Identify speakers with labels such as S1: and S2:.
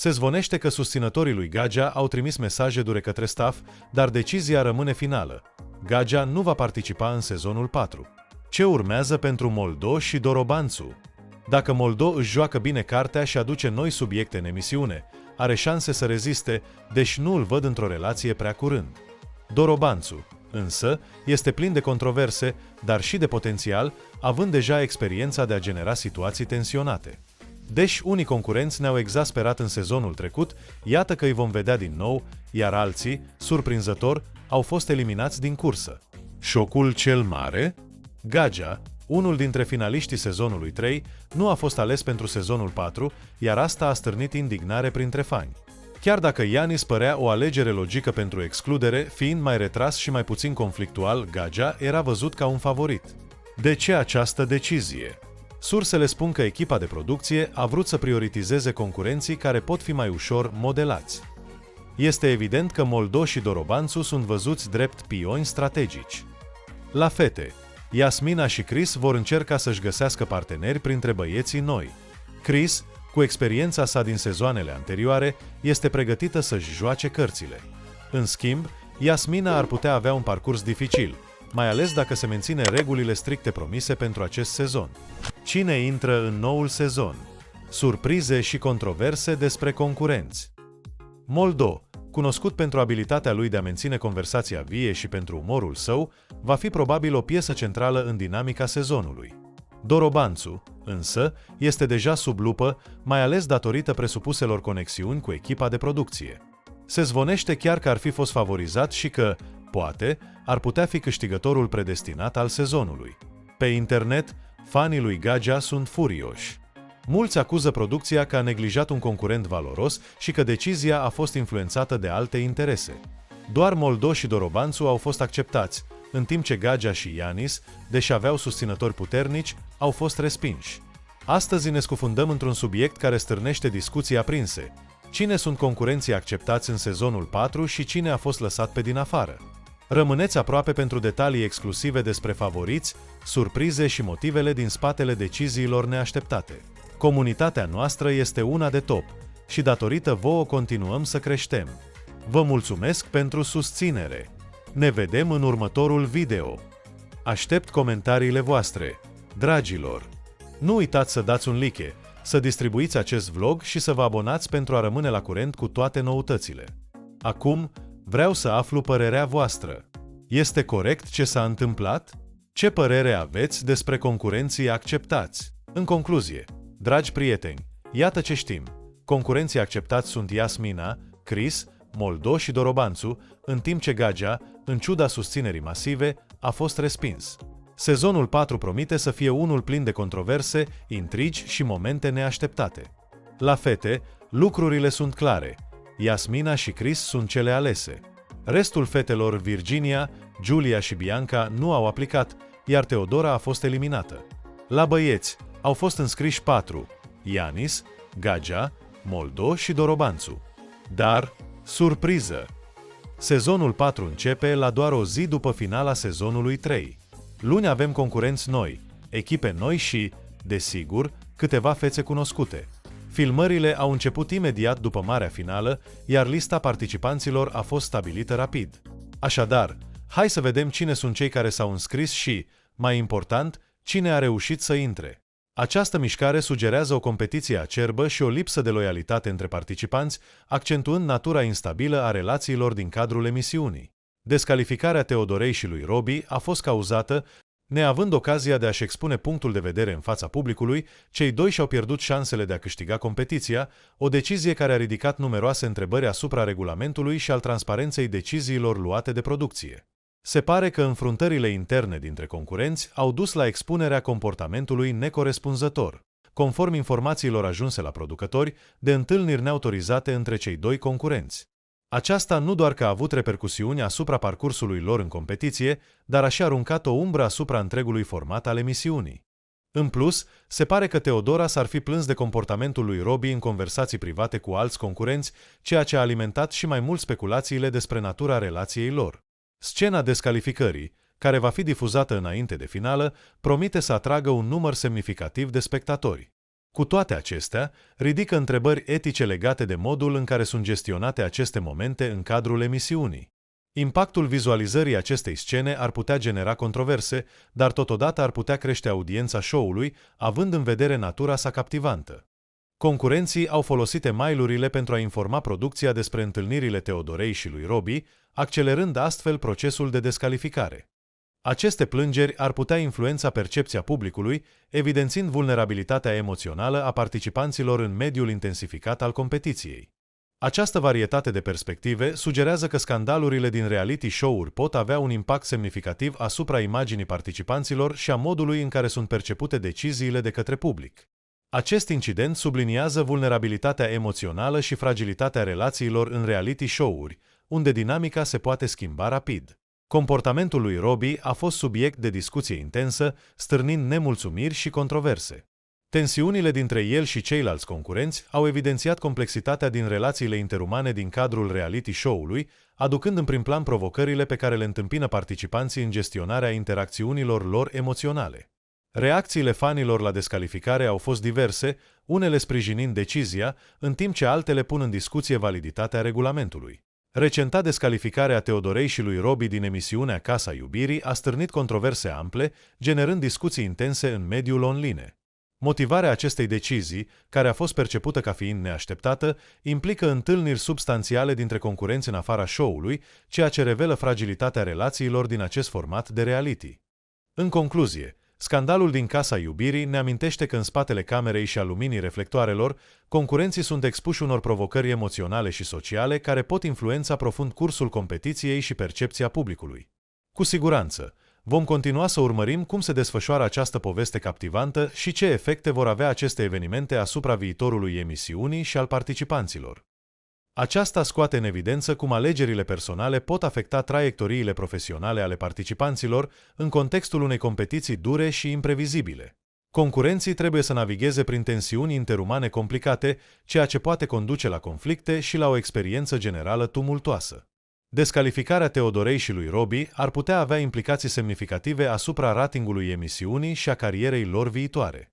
S1: Se zvonește că susținătorii lui Gagea au trimis mesaje dure către staff, dar decizia rămâne finală. Gagea nu va participa în sezonul 4. Ce urmează pentru Moldo și Dorobanțu? Dacă Moldo își joacă bine cartea și aduce noi subiecte în emisiune, are șanse să reziste, deși nu îl văd într-o relație prea curând. Dorobanțu, însă, este plin de controverse, dar și de potențial, având deja experiența de a genera situații tensionate. Deși unii concurenți ne-au exasperat în sezonul trecut, iată că îi vom vedea din nou, iar alții, surprinzător, au fost eliminați din cursă. Șocul cel mare? Gagea, unul dintre finaliștii sezonului 3, nu a fost ales pentru sezonul 4, iar asta a stârnit indignare printre fani. Chiar dacă Ianis părea o alegere logică pentru excludere, fiind mai retras și mai puțin conflictual, Gagea era văzut ca un favorit. De ce această decizie? Sursele spun că echipa de producție a vrut să prioritizeze concurenții care pot fi mai ușor modelați. Este evident că Moldo și Dorobanțu sunt văzuți drept pioni strategici. La fete, Yasmina și Chris vor încerca să-și găsească parteneri printre băieții noi. Chris, cu experiența sa din sezoanele anterioare, este pregătită să-și joace cărțile. În schimb, Yasmina ar putea avea un parcurs dificil, mai ales dacă se menține regulile stricte promise pentru acest sezon. Cine intră în noul sezon? Surprize și controverse despre concurenți. Moldo, cunoscut pentru abilitatea lui de a menține conversația vie și pentru umorul său, va fi probabil o piesă centrală în dinamica sezonului. Dorobanțu, însă, este deja sub lupă, mai ales datorită presupuselor conexiuni cu echipa de producție. Se zvonește chiar că ar fi fost favorizat și că, poate, ar putea fi câștigătorul predestinat al sezonului. Pe internet, fanii lui Gagea sunt furioși. Mulți acuză producția că a neglijat un concurent valoros și că decizia a fost influențată de alte interese. Doar Moldo și Dorobanțu au fost acceptați, în timp ce Gagea și Ianis, deși aveau susținători puternici, au fost respinși. Astăzi ne scufundăm într-un subiect care stârnește discuții aprinse. Cine sunt concurenții acceptați în sezonul 4 și cine a fost lăsat pe din afară? Rămâneți aproape pentru detalii exclusive despre favoriți, surprize și motivele din spatele deciziilor neașteptate. Comunitatea noastră este una de top și datorită vouă continuăm să creștem. Vă mulțumesc pentru susținere. Ne vedem în următorul video. Aștept comentariile voastre. Dragilor, nu uitați să dați un like, să distribuiți acest vlog și să vă abonați pentru a rămâne la curent cu toate noutățile. Acum, vreau să aflu părerea voastră. Este corect ce s-a întâmplat? Ce părere aveți despre concurenții acceptați? În concluzie, dragi prieteni, iată ce știm. Concurenții acceptați sunt Yasmina, Chris, Moldo și Dorobanțu, în timp ce Gagea, în ciuda susținerii masive, a fost respins. Sezonul 4 promite să fie unul plin de controverse, intrigi și momente neașteptate. La fete, lucrurile sunt clare. Yasmina și Chris sunt cele alese. Restul fetelor, Virginia, Giulia și Bianca, nu au aplicat, iar Teodora a fost eliminată. La băieți, au fost înscriși 4, Ianis, Gagea, Moldo și Dorobanțu. Dar, surpriză! Sezonul 4 începe la doar o zi după finala sezonului 3. Luni avem concurenți noi, echipe noi și, desigur, câteva fețe cunoscute. Filmările au început imediat după marea finală, iar lista participanților a fost stabilită rapid. Așadar, hai să vedem cine sunt cei care s-au înscris și, mai important, cine a reușit să intre. Această mișcare sugerează o competiție acerbă și o lipsă de loialitate între participanți, accentuând natura instabilă a relațiilor din cadrul emisiunii. Descalificarea Teodorei și lui Robi a fost cauzată, neavând ocazia de a-și expune punctul de vedere în fața publicului, cei doi și-au pierdut șansele de a câștiga competiția, o decizie care a ridicat numeroase întrebări asupra regulamentului și al transparenței deciziilor luate de producție. Se pare că înfruntările interne dintre concurenți au dus la expunerea comportamentului necorespunzător, conform informațiilor ajunse la producători, de întâlniri neautorizate între cei doi concurenți. Aceasta nu doar că a avut repercusiuni asupra parcursului lor în competiție, dar a și aruncat o umbră asupra întregului format al emisiunii. În plus, se pare că Teodora s-ar fi plâns de comportamentul lui Robi în conversații private cu alți concurenți, ceea ce a alimentat și mai mult speculațiile despre natura relației lor. Scena descalificării, care va fi difuzată înainte de finală, promite să atragă un număr semnificativ de spectatori. Cu toate acestea, ridică întrebări etice legate de modul în care sunt gestionate aceste momente în cadrul emisiunii. Impactul vizualizării acestei scene ar putea genera controverse, dar totodată ar putea crește audiența show-ului, având în vedere natura sa captivantă. Concurenții au folosit e-mail-urile pentru a informa producția despre întâlnirile Teodorei și lui Robbie, accelerând astfel procesul de descalificare. Aceste plângeri ar putea influența percepția publicului, evidențiind vulnerabilitatea emoțională a participanților în mediul intensificat al competiției. Această varietate de perspective sugerează că scandalurile din reality show-uri pot avea un impact semnificativ asupra imaginii participanților și a modului în care sunt percepute deciziile de către public. Acest incident subliniază vulnerabilitatea emoțională și fragilitatea relațiilor în reality show-uri, unde dinamica se poate schimba rapid. Comportamentul lui Robbie a fost subiect de discuție intensă, stârnind nemulțumiri și controverse. Tensiunile dintre el și ceilalți concurenți au evidențiat complexitatea din relațiile interumane din cadrul reality show-ului, aducând în prim plan provocările pe care le întâmpină participanții în gestionarea interacțiunilor lor emoționale. Reacțiile fanilor la descalificare au fost diverse, unele sprijinind decizia, în timp ce altele pun în discuție validitatea regulamentului. Recenta descalificare a Teodorei și lui Robbie din emisiunea Casa Iubirii a stârnit controverse ample, generând discuții intense în mediul online. Motivarea acestei decizii, care a fost percepută ca fiind neașteptată, implică întâlniri substanțiale dintre concurenți în afara show-ului, ceea ce revelă fragilitatea relațiilor din acest format de reality. În concluzie, scandalul din Casa Iubirii ne amintește că în spatele camerei și a luminii reflectoarelor, concurenții sunt expuși unor provocări emoționale și sociale care pot influența profund cursul competiției și percepția publicului. Cu siguranță, vom continua să urmărim cum se desfășoară această poveste captivantă și ce efecte vor avea aceste evenimente asupra viitorului emisiunii și al participanților. Aceasta scoate în evidență cum alegerile personale pot afecta traiectoriile profesionale ale participanților în contextul unei competiții dure și imprevizibile. Concurenții trebuie să navigheze prin tensiuni interumane complicate, ceea ce poate conduce la conflicte și la o experiență generală tumultoasă. Descalificarea Teodorei și lui Robbie ar putea avea implicații semnificative asupra ratingului emisiunii și a carierei lor viitoare.